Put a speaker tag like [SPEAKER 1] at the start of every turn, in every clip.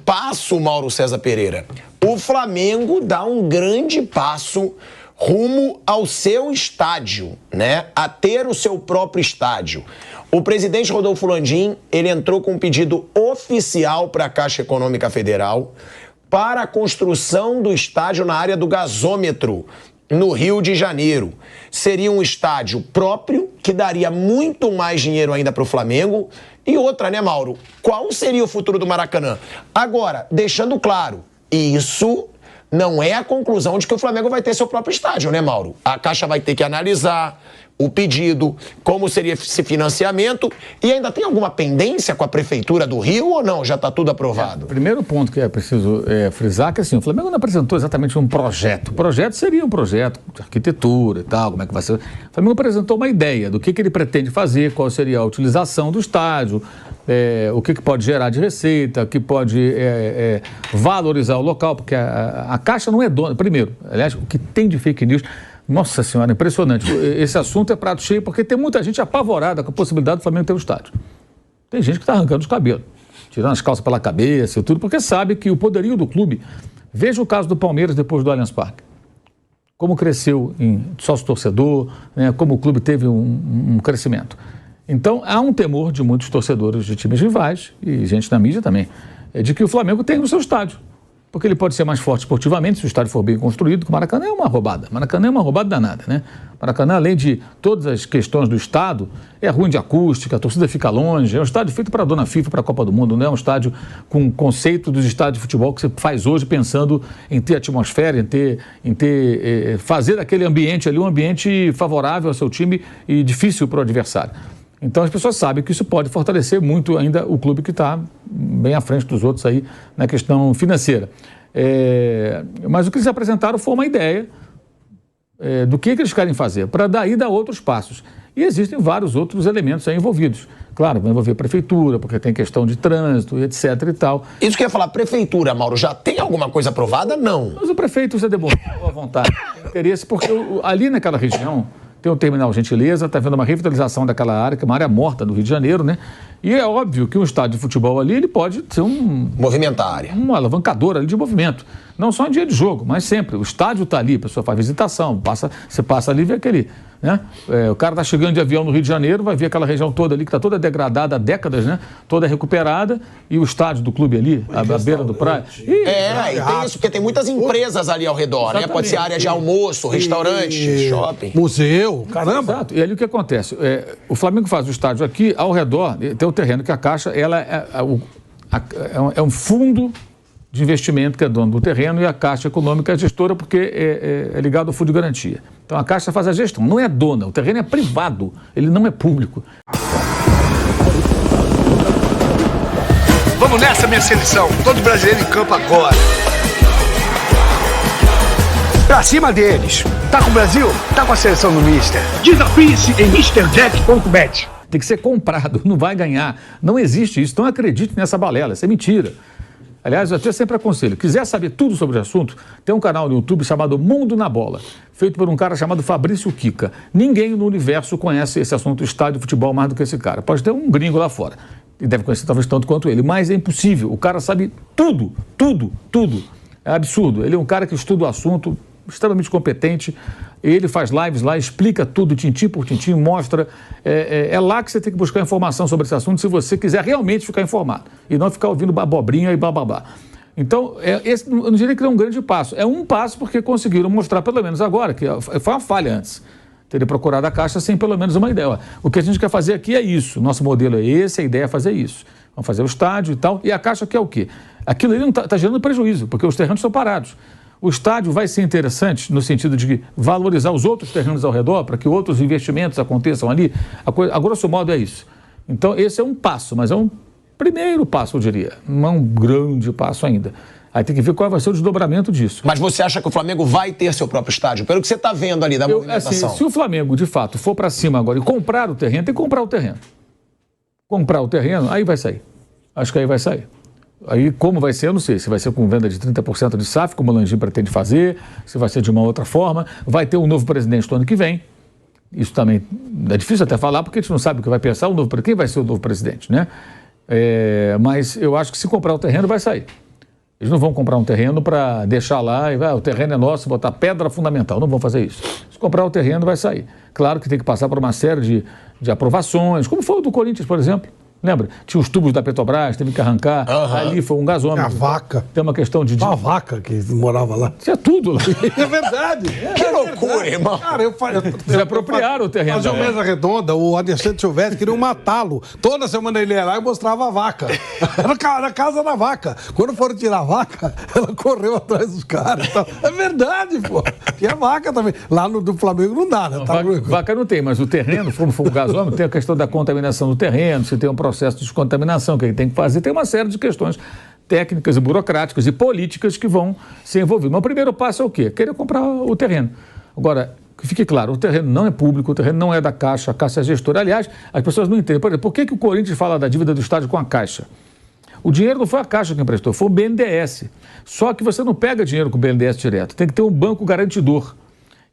[SPEAKER 1] passo, Mauro César Pereira. O Flamengo dá um grande passo rumo ao seu estádio, né? A ter o seu próprio estádio. O presidente Rodolfo Landim, ele entrou com um pedido oficial para a Caixa Econômica Federal para a construção do estádio na área do gasômetro, no Rio de Janeiro. Seria um estádio próprio, que daria muito mais dinheiro ainda para o Flamengo. E outra, né, Mauro? Qual seria o futuro do Maracanã? Agora, deixando claro, isso não é a conclusão de que o Flamengo vai ter seu próprio estádio, né, Mauro? A Caixa vai ter que analisar o pedido, como seria esse financiamento, e ainda tem alguma pendência com a Prefeitura do Rio ou não? Já está tudo aprovado?
[SPEAKER 2] O primeiro ponto que é preciso frisar é que assim, o Flamengo não apresentou exatamente um projeto. O projeto seria um projeto de arquitetura e tal, como é que vai ser. O Flamengo apresentou uma ideia do que ele pretende fazer, qual seria a utilização do estádio, o que pode gerar de receita, o que pode valorizar o local, porque a Caixa não é dona. Primeiro, aliás, o que tem de fake news... Nossa Senhora, impressionante. Esse assunto é prato cheio, porque tem muita gente apavorada com a possibilidade do Flamengo ter um estádio. Tem gente que está arrancando os cabelos, tirando as calças pela cabeça e tudo, porque sabe que o poderio do clube... Veja o caso do Palmeiras depois do Allianz Parque. Como cresceu em sócio-torcedor, né, como o clube teve um crescimento. Então, há um temor de muitos torcedores de times rivais, e gente na mídia também, de que o Flamengo tenha o seu estádio. Porque ele pode ser mais forte esportivamente se o estádio for bem construído, que o Maracanã é uma roubada. Maracanã é uma roubada danada, né? Maracanã, além de todas as questões do estado, é ruim de acústica, a torcida fica longe. É um estádio feito para a dona FIFA, para a Copa do Mundo, não é um estádio com o conceito dos estádios de futebol que você faz hoje pensando em ter atmosfera, fazer daquele ambiente ali um ambiente favorável ao seu time e difícil para o adversário. Então as pessoas sabem que isso pode fortalecer muito ainda o clube que está bem à frente dos outros aí na questão financeira. Mas o que eles apresentaram foi uma ideia do que eles querem fazer, para daí dar outros passos. E existem vários outros elementos aí envolvidos. Claro, vai envolver a prefeitura, porque tem questão de trânsito, etc e tal.
[SPEAKER 1] Isso que eu ia falar, prefeitura, Mauro, já tem alguma coisa aprovada? Não.
[SPEAKER 2] Mas o prefeito se demonstrou à vontade, tem interesse, porque ali naquela região... Tem o Terminal Gentileza, está vendo uma revitalização daquela área, que é uma área morta do Rio de Janeiro, né? E é óbvio que um estádio de futebol ali, ele pode ser
[SPEAKER 1] movimentar a área.
[SPEAKER 2] Um alavancador ali de movimento. Não só em dia de jogo, mas sempre. O estádio está ali, a pessoa faz visitação, você passa ali e vê aquele... Né? O cara está chegando de avião no Rio de Janeiro, vai ver aquela região toda ali, que está toda degradada há décadas, né? Toda recuperada, e o estádio do clube ali, à beira do praia.
[SPEAKER 1] E tem isso, porque tem muitas empresas ali ao redor, né? Pode ser área de almoço, restaurante, shopping.
[SPEAKER 3] Museu, caramba.
[SPEAKER 2] Exato. E ali o que acontece? O Flamengo faz o estádio aqui, ao redor, tem o terreno que a Caixa, ela é um fundo de investimento que é dono do terreno, e a Caixa Econômica é a gestora, porque é ligado ao fundo de garantia. Então a Caixa faz a gestão, não é dona, o terreno é privado, ele não é público.
[SPEAKER 4] Vamos nessa, minha seleção, todo brasileiro em campo agora. Pra cima deles. Tá com o Brasil? Tá com a seleção do Mister. Desafie-se em MrJack.bet.
[SPEAKER 2] Tem que ser comprado, não vai ganhar. Não existe isso, não acredite nessa balela, isso é mentira. Aliás, eu até sempre aconselho, quiser saber tudo sobre o assunto, tem um canal no YouTube chamado Mundo na Bola, feito por um cara chamado Fabrício Kika. Ninguém no universo conhece esse assunto estádio de futebol mais do que esse cara. Pode ter um gringo lá fora, e deve conhecer talvez tanto quanto ele, mas é impossível. O cara sabe tudo. É absurdo. Ele é um cara que estuda o assunto, extremamente competente. Ele faz lives lá, explica tudo, tintim por tintim, mostra. É lá que você tem que buscar informação sobre esse assunto, se você quiser realmente ficar informado. E não ficar ouvindo abobrinha e bababá. Então, esse, eu não diria que é um grande passo. É um passo porque conseguiram mostrar, pelo menos agora, que foi uma falha antes. Teria procurado a Caixa sem pelo menos uma ideia. O que a gente quer fazer aqui é isso. Nosso modelo é esse, a ideia é fazer isso. Vamos fazer o estádio e tal. E a Caixa quer o quê? Aquilo ali não está gerando prejuízo, porque os terrenos estão parados. O estádio vai ser interessante no sentido de valorizar os outros terrenos ao redor para que outros investimentos aconteçam ali. A grosso modo é isso. Então esse é um passo, mas é um primeiro passo, eu diria. Não é um grande passo ainda. Aí tem que ver qual vai ser o desdobramento disso.
[SPEAKER 1] Mas você acha que o Flamengo vai ter seu próprio estádio? Pelo que você está vendo ali da movimentação.
[SPEAKER 2] Assim, se o Flamengo, de fato, for para cima agora e comprar o terreno, tem que comprar o terreno. Comprar o terreno, aí vai sair. Acho que aí vai sair. Aí, como vai ser, eu não sei. Se vai ser com venda de 30% de SAF, como o Landim pretende fazer, se vai ser de uma outra forma. Vai ter um novo presidente no ano que vem. Isso também é difícil até falar, porque a gente não sabe o que vai pensar o novo presidente. Quem vai ser o novo presidente, né? Mas eu acho que se comprar o terreno, vai sair. Eles não vão comprar um terreno para deixar lá e o terreno é nosso, botar pedra fundamental. Não vão fazer isso. Se comprar o terreno, vai sair. Claro que tem que passar por uma série de aprovações, como foi o do Corinthians, por exemplo. Lembra? Tinha os tubos da Petrobras, teve que arrancar. Ali foi um gasômetro.
[SPEAKER 3] A vaca.
[SPEAKER 2] Tem uma questão de...
[SPEAKER 3] Uma vaca que morava lá.
[SPEAKER 2] Tinha tudo lá.
[SPEAKER 3] É verdade.
[SPEAKER 1] Que loucura, irmão.
[SPEAKER 3] Cara,
[SPEAKER 2] Se apropriaram o terreno.
[SPEAKER 3] Fazia uma mesa redonda, o Alexandre Silvestre queria matá-lo. Toda semana ele ia lá e mostrava a vaca. Era a casa da vaca. Quando foram tirar a vaca, ela correu atrás dos caras. É verdade, pô. Tinha vaca também. Lá no do Flamengo não dá, né?
[SPEAKER 2] Vaca não tem, mas o terreno, como for um gasômetro, tem a questão da contaminação do terreno, se tem um processo de descontaminação que ele tem que fazer, tem uma série de questões técnicas e burocráticas e políticas que vão ser envolvidas. Mas o primeiro passo é o quê? Querer comprar o terreno. Agora, que fique claro, o terreno não é público, o terreno não é da Caixa, a Caixa é gestora. Aliás, as pessoas não entendem. Por exemplo, por que o Corinthians fala da dívida do estádio com a Caixa? O dinheiro não foi a Caixa que emprestou, foi o BNDES. Só que você não pega dinheiro com o BNDES direto, tem que ter um banco garantidor.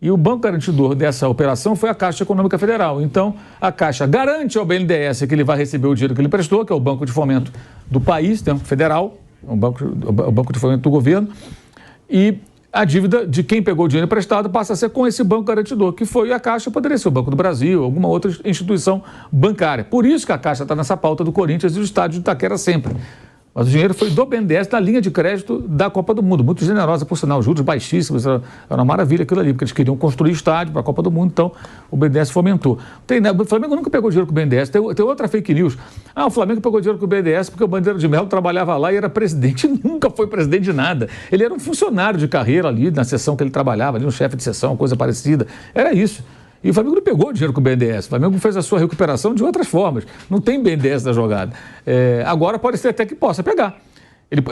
[SPEAKER 2] E o banco garantidor dessa operação foi a Caixa Econômica Federal. Então, a Caixa garante ao BNDES que ele vai receber o dinheiro que ele prestou, que é o Banco de Fomento do país, né, federal, o banco de Fomento do governo, e a dívida de quem pegou o dinheiro emprestado passa a ser com esse banco garantidor, que foi a Caixa, poderia ser o Banco do Brasil, alguma outra instituição bancária. Por isso que a Caixa está nessa pauta do Corinthians e do estádio de Itaquera sempre. Mas o dinheiro foi do BNDES na linha de crédito da Copa do Mundo, muito generosa, por sinal, juros baixíssimos, era uma maravilha aquilo ali, porque eles queriam construir estádio para a Copa do Mundo, então o BNDES fomentou. O Flamengo nunca pegou dinheiro com o BNDES, tem outra fake news. O Flamengo pegou dinheiro com o BNDES porque o Bandeira de Melo trabalhava lá e era presidente, nunca foi presidente de nada. Ele era um funcionário de carreira ali, na seção que ele trabalhava, ali um chefe de seção, coisa parecida, era isso. E o Flamengo não pegou dinheiro com o BNDES. O Flamengo fez a sua recuperação de outras formas. Não tem BNDES na jogada. Agora pode ser até que possa pegar.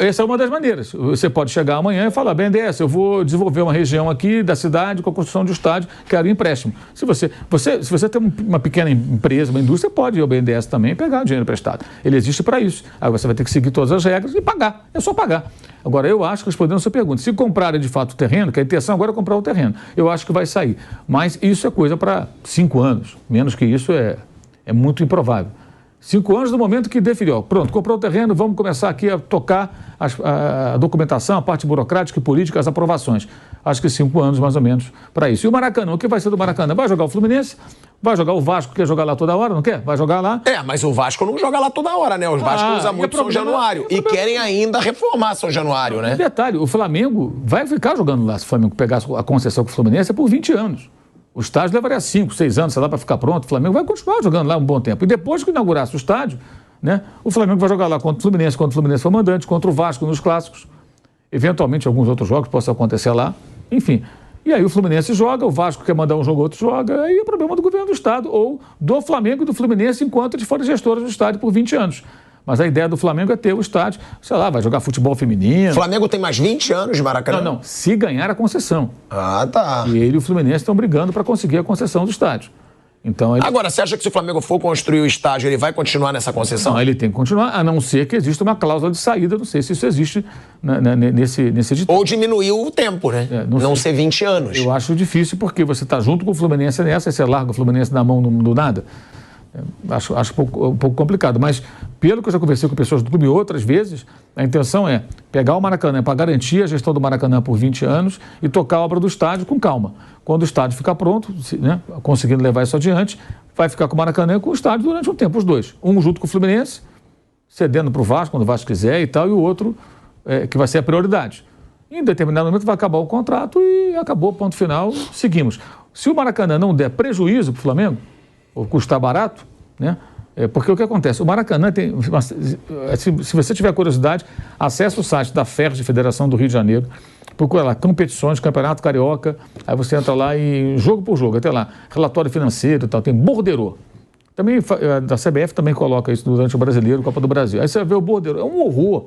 [SPEAKER 2] Essa é uma das maneiras. Você pode chegar amanhã e falar, BNDES, eu vou desenvolver uma região aqui da cidade com a construção de um estádio, quero um empréstimo. Se você tem uma pequena empresa, uma indústria, pode ir ao BNDES também e pegar o dinheiro emprestado. Ele existe para isso. Aí você vai ter que seguir todas as regras e pagar. É só pagar. Agora, eu acho que, respondendo a sua pergunta, se comprarem de fato o terreno, que a intenção agora é comprar o terreno, eu acho que vai sair. Mas isso é coisa para 5 anos. Menos que isso é muito improvável. 5 anos do momento que definiu, pronto, comprou o terreno, vamos começar aqui a tocar a documentação, a parte burocrática e política, as aprovações. Acho que 5 anos mais ou menos para isso. E o Maracanã, o que vai ser do Maracanã? Vai jogar o Fluminense? Vai jogar o Vasco, quer jogar lá toda hora, não quer? Vai jogar lá?
[SPEAKER 1] Mas o Vasco não joga lá toda hora, né? Os Vasco usa muito São Januário. E querem ainda reformar São Januário, né?
[SPEAKER 2] Detalhe, o Flamengo vai ficar jogando lá, se o Flamengo pegar a concessão com o Fluminense, é por 20 anos. O estádio levaria 5, 6 anos, sei lá, para ficar pronto. O Flamengo vai continuar jogando lá um bom tempo. E depois que inaugurasse o estádio, né, o Flamengo vai jogar lá contra o Fluminense, quando o Fluminense for mandante, contra o Vasco nos clássicos. Eventualmente, alguns outros jogos possam acontecer lá. Enfim. E aí o Fluminense joga, o Vasco quer mandar um jogo, outro joga. Aí é problema do governo do estado, ou do Flamengo e do Fluminense, enquanto eles forem gestores do estádio por 20 anos. Mas a ideia do Flamengo é ter o estádio, sei lá, vai jogar futebol feminino.
[SPEAKER 1] O Flamengo tem mais 20 anos de Maracanã?
[SPEAKER 2] Não, se ganhar a concessão.
[SPEAKER 1] Tá.
[SPEAKER 2] E ele e o Fluminense estão brigando para conseguir a concessão do estádio. Então,
[SPEAKER 1] Agora, você acha que se o Flamengo for construir o estádio, ele vai continuar nessa concessão?
[SPEAKER 2] Não, ele tem que continuar, a não ser que exista uma cláusula de saída, não sei se isso existe nesse edital.
[SPEAKER 1] Ou diminuir o tempo, né? Não ser 20 anos.
[SPEAKER 2] Eu acho difícil, porque você está junto com o Fluminense nessa, e você larga o Fluminense na mão do nada. Acho um pouco complicado, mas pelo que eu já conversei com pessoas do clube outras vezes, a intenção é pegar o Maracanã para garantir a gestão do Maracanã por 20 anos e tocar a obra do estádio com calma. Quando o estádio ficar pronto, né, conseguindo levar isso adiante, vai ficar com o Maracanã e com o estádio durante um tempo, os dois. Um junto com o Fluminense, cedendo para o Vasco, quando o Vasco quiser e tal, e o outro que vai ser a prioridade. Em determinado momento vai acabar o contrato e acabou, ponto final, seguimos. Se o Maracanã não der prejuízo para o Flamengo, ou custar barato, né? Porque o que acontece? O Maracanã tem... Se você tiver curiosidade, acesse o site da FERJ, Federação do Rio de Janeiro, procura lá, competições, Campeonato Carioca, aí você entra lá e jogo por jogo, até lá, relatório financeiro e tal, tem borderô. Também, da CBF também coloca isso durante o Brasileiro, Copa do Brasil. Aí você vai ver o borderô, é um horror.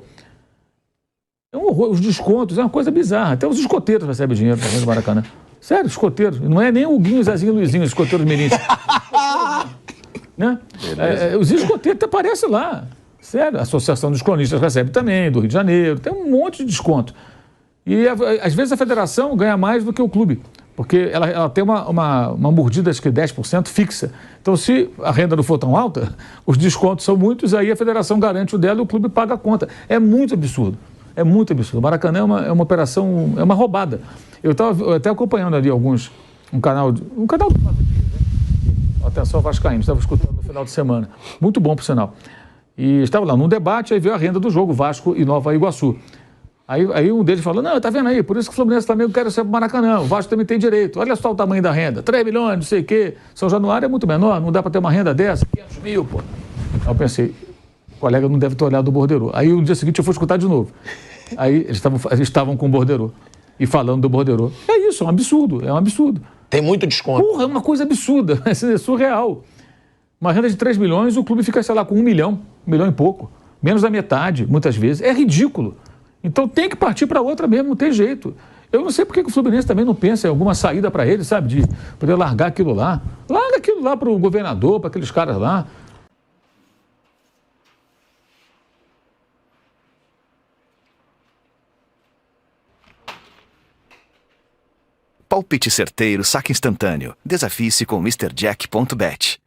[SPEAKER 2] É um horror, os descontos, é uma coisa bizarra. Até os escoteiros recebem dinheiro também do Maracanã. Sério, escoteiros. Não é nem o Guinho, Zezinho e Luizinho, os escoteiros mirins. Né? Os escoteiros até aparecem lá. Sério, a Associação dos Cronistas recebe também, do Rio de Janeiro, tem um monte de desconto. E às vezes a federação ganha mais do que o clube, porque ela tem uma mordida, acho que 10% fixa. Então, se a renda não for tão alta, os descontos são muitos, aí a federação garante o dela e o clube paga a conta. É muito absurdo. É muito absurdo. O Maracanã é uma operação, é uma roubada. Eu estava até acompanhando ali um canal do 4 Dias, né? Atenção Vascaíno, estava escutando no final de semana. Muito bom, por sinal. E estava lá num debate, aí veio a renda do jogo, Vasco e Nova Iguaçu. Aí um deles falou, não, tá vendo aí, por isso que o Fluminense e o Flamengo querem ser pro Maracanã, o Vasco também tem direito, olha só o tamanho da renda, 3 milhões, não sei o quê, São Januário é muito menor, não dá para ter uma renda dessa, 500 mil, pô. Aí eu pensei, o colega não deve ter olhado o borderô. Aí no dia seguinte eu fui escutar de novo. Aí eles estavam com o borderô e falando do borderô. É isso, é um absurdo.
[SPEAKER 1] Tem muito desconto.
[SPEAKER 2] Porra, é uma coisa absurda, é surreal. Uma renda de 3 milhões, o clube fica, sei lá, com 1 milhão e pouco, menos da metade, muitas vezes, é ridículo. Então tem que partir para outra mesmo, não tem jeito. Eu não sei por que o Fluminense também não pensa em alguma saída para ele, sabe? De poder largar aquilo lá. Larga aquilo lá para o governador, para aqueles caras lá.
[SPEAKER 5] Palpite certeiro, saque instantâneo. Desafie-se com MrJack.bet.